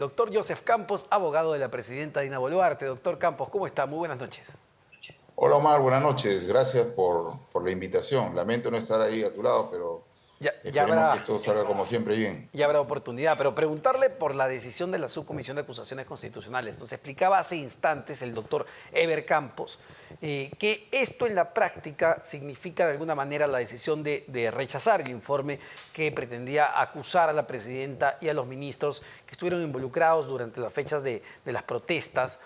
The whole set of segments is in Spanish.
Doctor Joseph Campos, abogado de la presidenta Dina Boluarte. Doctor Campos, ¿cómo está? Muy buenas noches. Hola Omar, buenas noches. Gracias por la invitación. Lamento no estar ahí a tu lado, pero Ya, ya esperemos que habrá, esto salga como siempre bien. ya habrá oportunidad, pero preguntarle por la decisión de la Subcomisión de Acusaciones Constitucionales. Nos explicaba hace instantes el doctor Eber Campos que esto en la práctica significa de alguna manera la decisión de rechazar el informe que pretendía acusar a la presidenta y a los ministros que estuvieron involucrados durante las fechas de las protestas,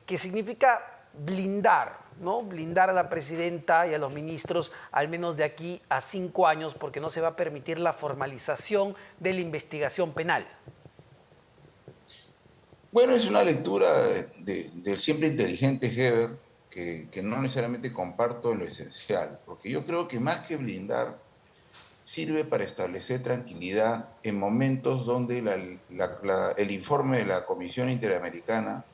que significa blindar, ¿no? Blindar a la presidenta y a los ministros al menos de aquí a 5 años, porque no se va a permitir la formalización de la investigación penal. Bueno, es una lectura del siempre inteligente Heber que no necesariamente comparto en lo esencial, porque yo creo que más que blindar, sirve para establecer tranquilidad en momentos donde el informe de la Comisión Interamericana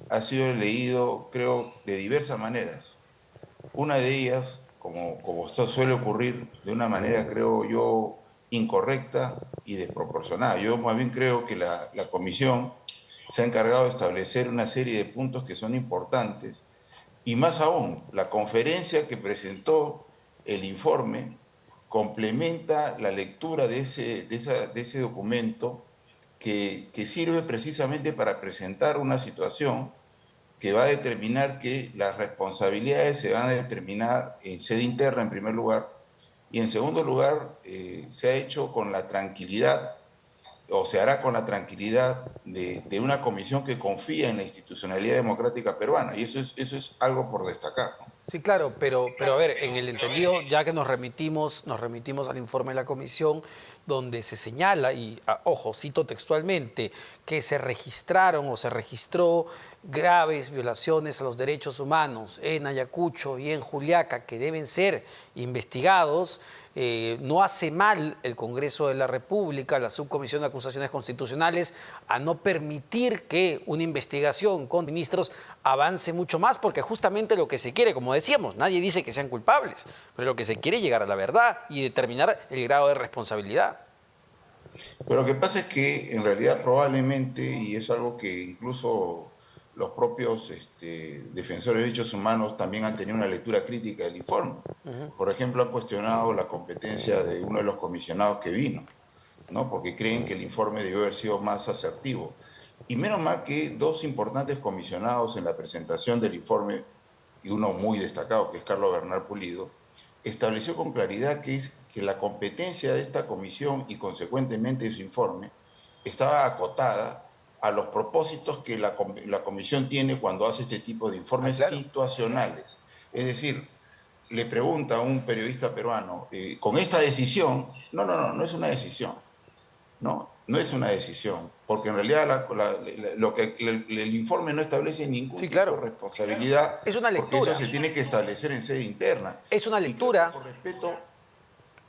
ha sido leído, creo, de diversas maneras. Una de ellas, como esto suele ocurrir, de una manera, creo yo, incorrecta y desproporcionada. Yo más bien creo que la comisión se ha encargado de establecer una serie de puntos que son importantes y más aún, la conferencia que presentó el informe complementa la lectura de ese documento que sirve precisamente para presentar una situación que va a determinar que las responsabilidades se van a determinar en sede interna en primer lugar y en segundo lugar se ha hecho con la tranquilidad o se hará con la tranquilidad de una comisión que confía en la institucionalidad democrática peruana y eso es algo por destacar, ¿no? Sí, claro, pero a ver, en el entendido, ya que nos remitimos al informe de la comisión, donde se señala, y ojo, cito textualmente, que se registraron o se registró graves violaciones a los derechos humanos en Ayacucho y en Juliaca que deben ser investigados. No hace mal el Congreso de la República, la Subcomisión de Acusaciones Constitucionales, a no permitir que una investigación con ministros avance mucho más, porque justamente lo que se quiere, como decíamos, nadie dice que sean culpables, pero lo que se quiere es llegar a la verdad y determinar el grado de responsabilidad. Pero lo que pasa es que en realidad probablemente, y es algo que incluso los propios defensores de derechos humanos también han tenido una lectura crítica del informe. Por ejemplo, han cuestionado la competencia de uno de los comisionados que vino, ¿no? Porque creen que el informe debió haber sido más asertivo. Y menos mal que dos importantes comisionados en la presentación del informe, y uno muy destacado, que es Carlos Bernal Pulido, estableció con claridad que la competencia de esta comisión y consecuentemente de su informe estaba acotada a los propósitos que la comisión tiene cuando hace este tipo de Ah, informes claro. situacionales. Es decir, le pregunta a un periodista peruano, con esta decisión, no es una decisión, no es una decisión, porque en realidad el informe no establece ningún Sí, tipo claro. de responsabilidad, Es una porque eso lectura. se tiene que establecer en sede interna. Es una Y creo que lectura. por respeto,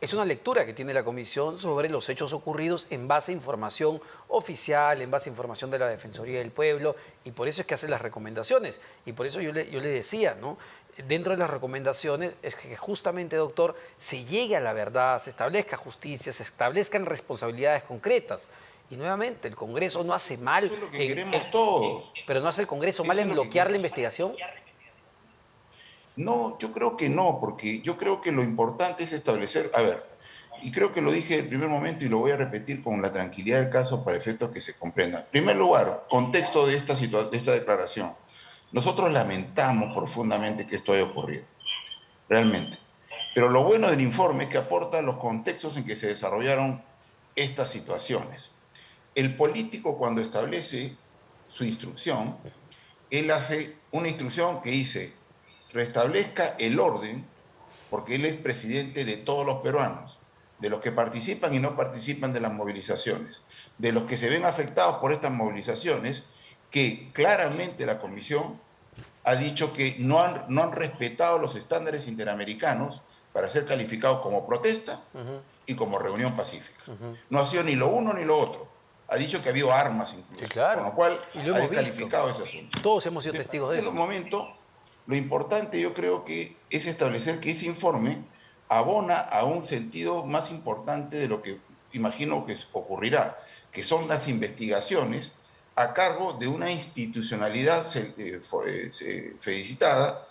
Es una lectura que tiene la comisión sobre los hechos ocurridos en base a información oficial, en base a información de la Defensoría del Pueblo, y por eso es que hace las recomendaciones. Y por eso yo le decía, ¿no? Dentro de las recomendaciones es que justamente, doctor, se llegue a la verdad, se establezca justicia, se establezcan responsabilidades concretas. Y nuevamente, el Congreso no hace mal, eso es lo que queremos todos. pero no hace el Congreso mal Eso en es lo que bloquear la queremos. investigación. No, yo creo que no, porque yo creo que lo importante es establecer, a ver, y creo que lo dije en el primer momento y lo voy a repetir con la tranquilidad del caso para efectos que se comprenda. En primer lugar, contexto de de esta declaración. Nosotros lamentamos profundamente que esto haya ocurrido, realmente. Pero lo bueno del informe es que aporta los contextos en que se desarrollaron estas situaciones. El político cuando establece su instrucción, él hace una instrucción que dice, restablezca el orden, porque él es presidente de todos los peruanos, de los que participan y no participan de las movilizaciones, de los que se ven afectados por estas movilizaciones, que claramente la Comisión ha dicho que no han respetado los estándares interamericanos para ser calificados como protesta y como reunión pacífica. No ha sido ni lo uno ni lo otro. Ha dicho que ha habido armas Sí, incluso, con claro. lo cual Y lo ha hemos visto. descalificado ese asunto. Todos hemos sido Entonces, testigos de en el eso. momento, lo importante yo creo que es establecer que ese informe abona a un sentido más importante de lo que imagino que ocurrirá, que son las investigaciones a cargo de una institucionalidad felicitada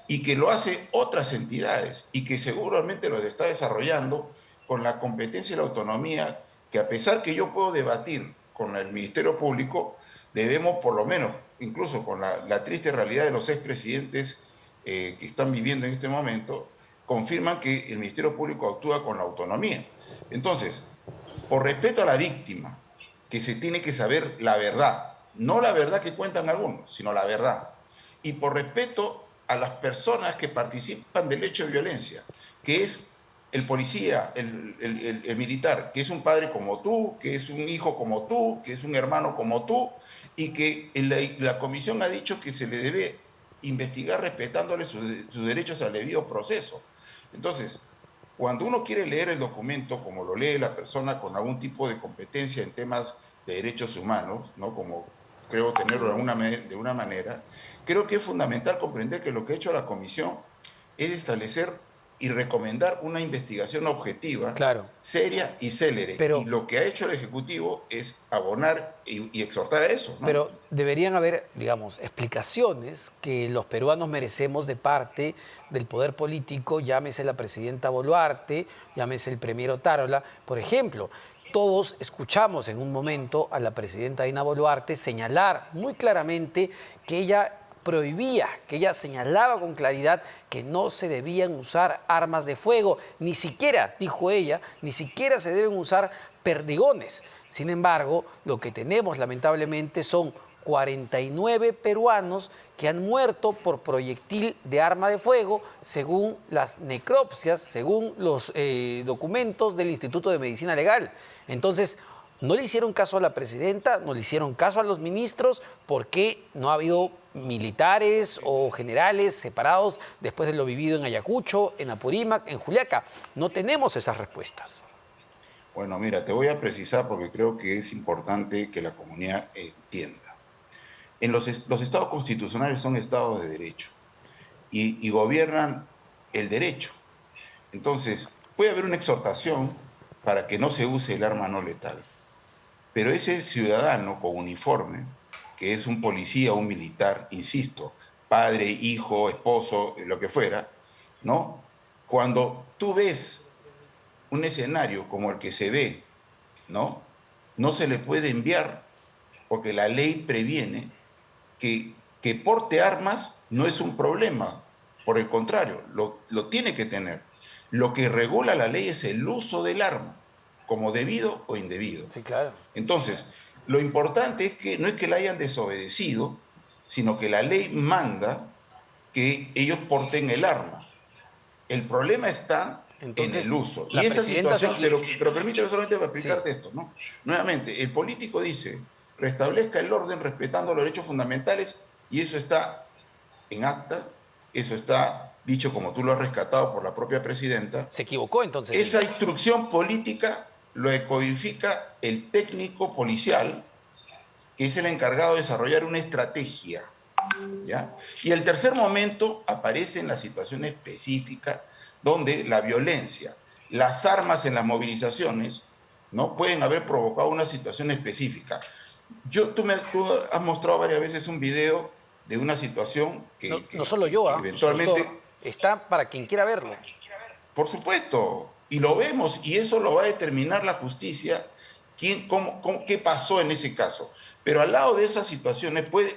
y que lo hace otras entidades y que seguramente los está desarrollando con la competencia y la autonomía que, a pesar que yo puedo debatir con el Ministerio Público, debemos por lo menos, incluso con la triste realidad de los expresidentes que están viviendo en este momento, confirman que el Ministerio Público actúa con la autonomía. Entonces, por respeto a la víctima, que se tiene que saber la verdad, no la verdad que cuentan algunos, sino la verdad. Y por respeto a las personas que participan del hecho de violencia, que es el policía, el militar, que es un padre como tú, que es un hijo como tú, que es un hermano como tú, y que la comisión ha dicho que se le debe investigar respetándole sus derechos al debido proceso. Entonces, cuando uno quiere leer el documento, como lo lee la persona con algún tipo de competencia en temas de derechos humanos, ¿no? Como creo tenerlo de una manera, creo que es fundamental comprender que lo que ha hecho la comisión es establecer y recomendar una investigación objetiva, Claro. seria y célere. Pero, y lo que ha hecho el Ejecutivo es abonar y exhortar a eso, ¿no? pero deberían haber, digamos, explicaciones que los peruanos merecemos de parte del poder político, llámese la presidenta Boluarte, llámese el premier Otárola. Por ejemplo, todos escuchamos en un momento a la presidenta Dina Boluarte señalar muy claramente que ella prohibía, que ella señalaba con claridad que no se debían usar armas de fuego, ni siquiera, dijo ella, ni siquiera se deben usar perdigones. Sin embargo, lo que tenemos lamentablemente son 49 peruanos que han muerto por proyectil de arma de fuego, según las necropsias, según los documentos del Instituto de Medicina Legal. Entonces, no le hicieron caso a la presidenta, no le hicieron caso a los ministros, porque no ha habido militares o generales separados después de lo vivido en Ayacucho, en Apurímac, en Juliaca. No tenemos esas respuestas. Bueno, mira, te voy a precisar porque creo que es importante que la comunidad entienda. Los estados constitucionales son estados de derecho y gobiernan el derecho. Entonces, puede haber una exhortación para que no se use el arma no letal. Pero ese ciudadano con uniforme, que es un policía o un militar, insisto, padre, hijo, esposo, lo que fuera, ¿no? Cuando tú ves un escenario como el que se ve, ¿no? No se le puede enviar porque la ley previene que porte armas no es un problema. Por el contrario, lo tiene que tener. Lo que regula la ley es el uso del arma, como debido o indebido. Sí, claro. Entonces, lo importante es que no es que la hayan desobedecido, sino que la ley manda que ellos porten el arma. El problema está Entonces, en el uso. la Y esa presidenta situación, se pero permíteme solamente para explicarte Sí. esto, ¿no? Nuevamente, el político dice, restablezca el orden respetando los derechos fundamentales, y eso está en acta, eso está dicho como tú lo has rescatado por la propia presidenta. Se equivocó entonces. Esa instrucción política lo codifica el técnico policial, que es el encargado de desarrollar una estrategia, ¿ya? Y el tercer momento aparece en la situación específica donde la violencia, las armas en las movilizaciones, ¿no? Pueden haber provocado una situación específica. Tú has mostrado varias veces un video de una situación No solo yo, eventualmente... doctor, está para quien quiera verlo. Por supuesto, y lo vemos, y eso lo va a determinar la justicia, qué pasó en ese caso. Pero al lado de esas situaciones puede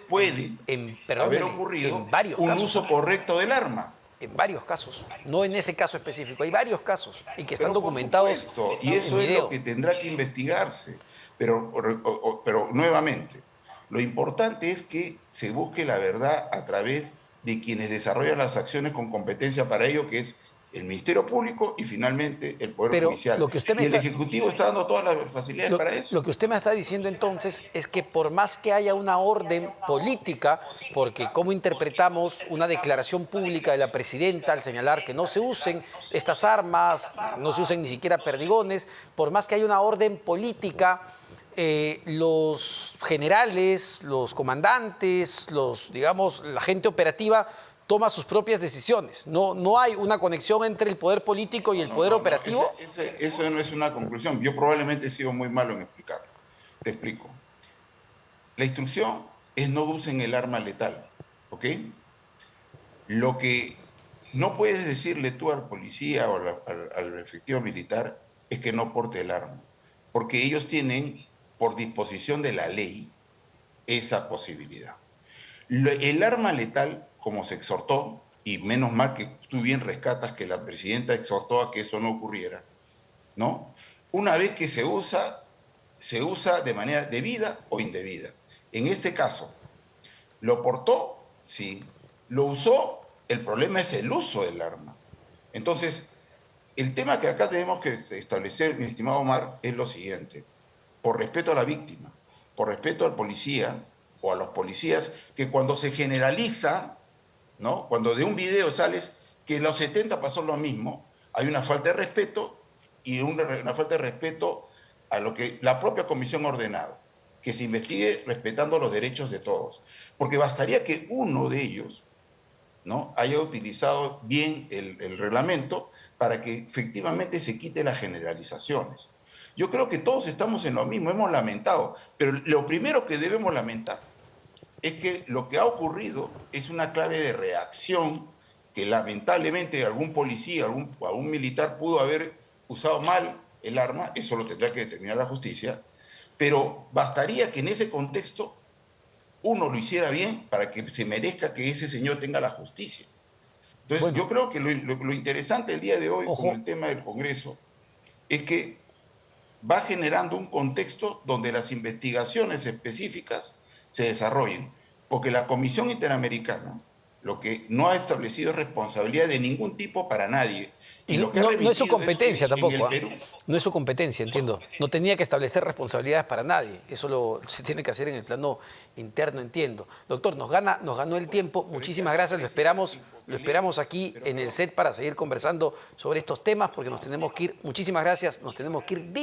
haber ocurrido un uso correcto del arma. En varios casos, no en ese caso específico, hay varios casos y que están Pero documentados. Supuesto, y eso es lo que tendrá que investigarse. Pero nuevamente, lo importante es que se busque la verdad a través de quienes desarrollan las acciones con competencia para ello, que es el Ministerio Público y finalmente el Poder Judicial. Lo que usted y el Ejecutivo está dando todas las facilidades para eso. Lo que usted me está diciendo entonces es que por más que haya una orden política, porque cómo interpretamos una declaración pública de la presidenta al señalar que no se usen estas armas, no se usen ni siquiera perdigones, por más que haya una orden política, los generales, los comandantes, la gente operativa toma sus propias decisiones. No hay una conexión entre el poder político y el poder operativo. Eso no es una conclusión. Yo probablemente he sido muy malo en explicarlo. Te explico. La instrucción es no usen el arma letal, ¿ok? Lo que no puedes decirle tú al policía o al efectivo militar es que no porte el arma, porque ellos tienen, por disposición de la ley, esa posibilidad. El arma letal, como se exhortó, y menos mal que tú bien rescatas que la presidenta exhortó a que eso no ocurriera, ¿no? Una vez que se usa de manera debida o indebida. En este caso, lo portó, sí. Lo usó, el problema es el uso del arma. Entonces, el tema que acá tenemos que establecer, mi estimado Omar, es lo siguiente. Por respeto a la víctima, por respeto al policía o a los policías, que cuando se generaliza, ¿no? Cuando de un video sales que en los 70 pasó lo mismo, hay una falta de respeto y una falta de respeto a lo que la propia comisión ha ordenado, que se investigue respetando los derechos de todos. Porque bastaría que uno de ellos, ¿no?, haya utilizado bien el reglamento para que efectivamente se quite las generalizaciones. Yo creo que todos estamos en lo mismo, hemos lamentado, pero lo primero que debemos lamentar es que lo que ha ocurrido es una clave de reacción que lamentablemente algún policía, algún militar pudo haber usado mal el arma, eso lo tendrá que determinar la justicia, pero bastaría que en ese contexto uno lo hiciera bien para que se merezca que ese señor tenga la justicia. Entonces, Bueno, yo creo que lo interesante el día de hoy con ojo, el tema del Congreso es que va generando un contexto donde las investigaciones específicas se desarrollen, porque la Comisión Interamericana lo que no ha establecido es responsabilidad de ningún tipo para nadie, y y lo que ha no, no es su remitido es competencia que en tampoco, el ¿ah? Perú... No es su competencia, entiendo. No tenía que establecer responsabilidades para nadie. Eso se tiene que hacer en el plano interno, entiendo. Doctor, nos ganó el tiempo. Muchísimas gracias. Lo esperamos aquí en el set para seguir conversando sobre estos temas porque nos tenemos que ir. Muchísimas gracias. Nos tenemos que ir.